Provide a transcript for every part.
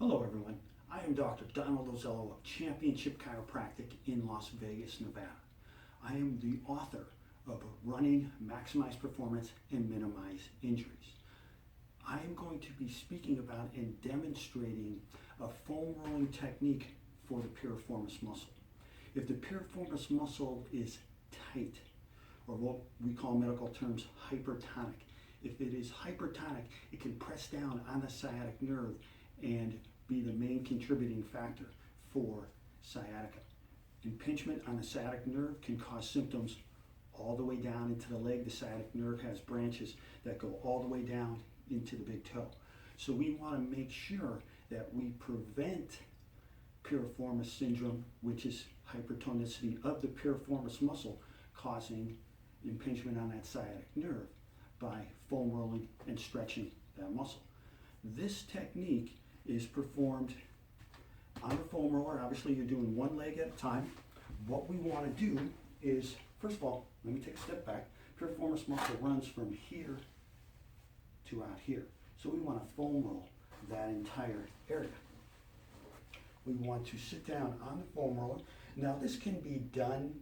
Hello everyone, I am Dr. Donald Ozello of Championship Chiropractic in Las Vegas, Nevada. I am the author of Running, Maximize Performance, and Minimize Injuries. I am going to be speaking about and demonstrating a foam rolling technique for the piriformis muscle. If the piriformis muscle is tight, or what we call in medical terms hypertonic, if it is hypertonic, it can press down on the sciatic nerve and be the main contributing factor for sciatica. Impingement on the sciatic nerve can cause symptoms all the way down into the leg. The sciatic nerve has branches that go all the way down into the big toe. So we want to make sure that we prevent piriformis syndrome, which is hypertonicity of the piriformis muscle causing impingement on that sciatic nerve, by foam rolling and stretching that muscle. This technique is performed on a foam roller. Obviously you're doing one leg at a time. What we want to do is, first of all, let me take a step back. Piriformis muscle runs from here to out here. So we want to foam roll that entire area. We want to sit down on the foam roller. Now this can be done,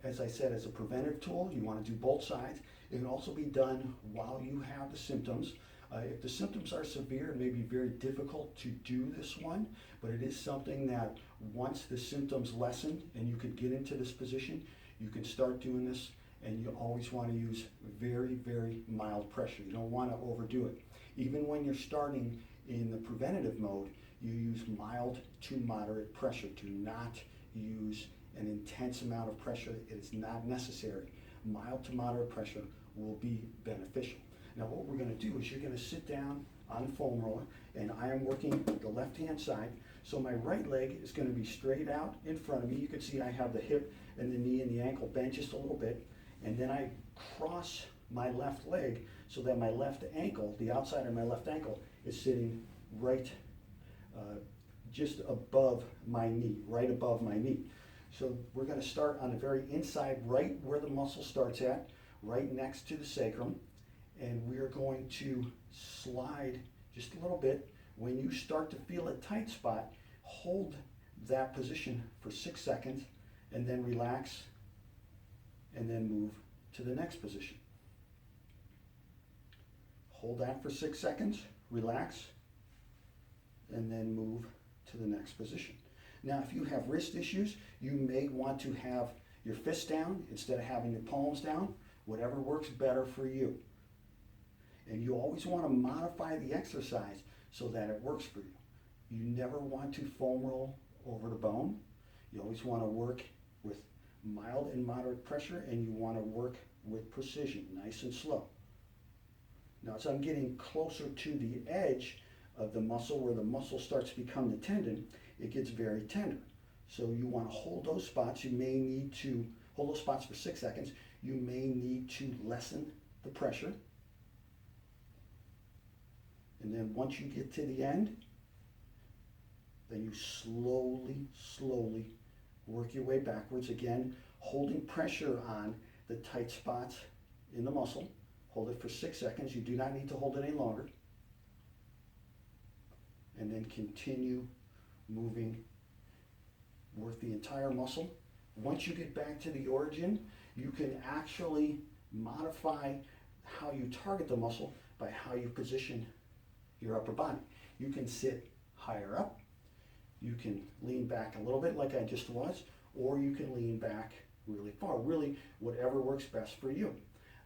as I said, as a preventive tool. You want to do both sides. It can also be done while you have the symptoms. If the symptoms are severe, it may be very difficult to do this one, but it is something that once the symptoms lessen and you can get into this position, you can start doing this, and you always want to use very, very mild pressure. You don't want to overdo it. Even when you're starting in the preventative mode, you use mild to moderate pressure. Do not use an intense amount of pressure. It is not necessary. Mild to moderate pressure will be beneficial. Now what we're going to do is you're going to sit down on the foam roller, and I am working the left-hand side. So my right leg is going to be straight out in front of me. You can see I have the hip and the knee and the ankle bent just a little bit. And then I cross my left leg so that my left ankle, the outside of my left ankle, is sitting right just above my knee, right above my knee. So we're going to start on the very inside, right where the muscle starts at, right next to the sacrum. And we're going to slide just a little bit. When you start to feel a tight spot, hold that position for 6 seconds and then relax and then move to the next position. Hold that for 6 seconds, relax, and then move to the next position. Now, if you have wrist issues, you may want to have your fists down instead of having your palms down, whatever works better for you. And you always want to modify the exercise so that it works for you. You never want to foam roll over the bone. You always want to work with mild and moderate pressure, and you want to work with precision, nice and slow. Now, as I'm getting closer to the edge of the muscle, where the muscle starts to become the tendon, it gets very tender. So you want to hold those spots. You may need to hold those spots for 6 seconds. You may need to lessen the pressure. And then once you get to the end, then you slowly, slowly work your way backwards. Again, holding pressure on the tight spots in the muscle. Hold it for 6 seconds. You do not need to hold it any longer. And then continue moving, work the entire muscle. Once you get back to the origin, you can actually modify how you target the muscle by how you position your upper body. You can sit higher up, you can lean back a little bit like I just was, or you can lean back really far. Really, whatever works best for you.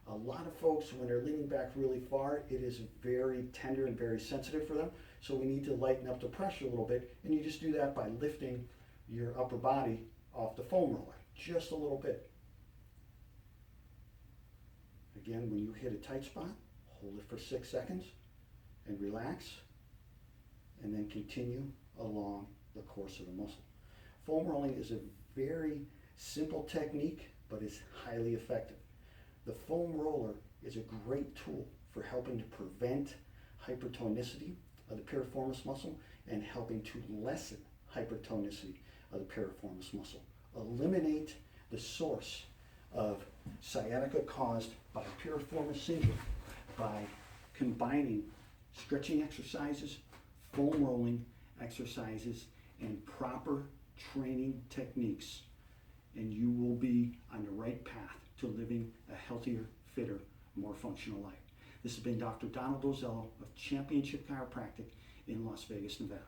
A lot of folks, when they're leaning back really far, it is very tender and very sensitive for them. So we need to lighten up the pressure a little bit, and you just do that by lifting your upper body off the foam roller, just a little bit. Again, when you hit a tight spot, hold it for 6 seconds and relax, and then continue along the course of the muscle. Foam rolling is a very simple technique, but it's highly effective. The foam roller is a great tool for helping to prevent hypertonicity of the piriformis muscle and helping to lessen hypertonicity of the piriformis muscle. Eliminate the source of sciatica caused by piriformis syndrome by combining stretching exercises, foam rolling, exercises and proper training techniques, and you will be on the right path to living a healthier, fitter, more functional life. This has been Dr. Donald Ozello of Championship Chiropractic in Las Vegas, Nevada.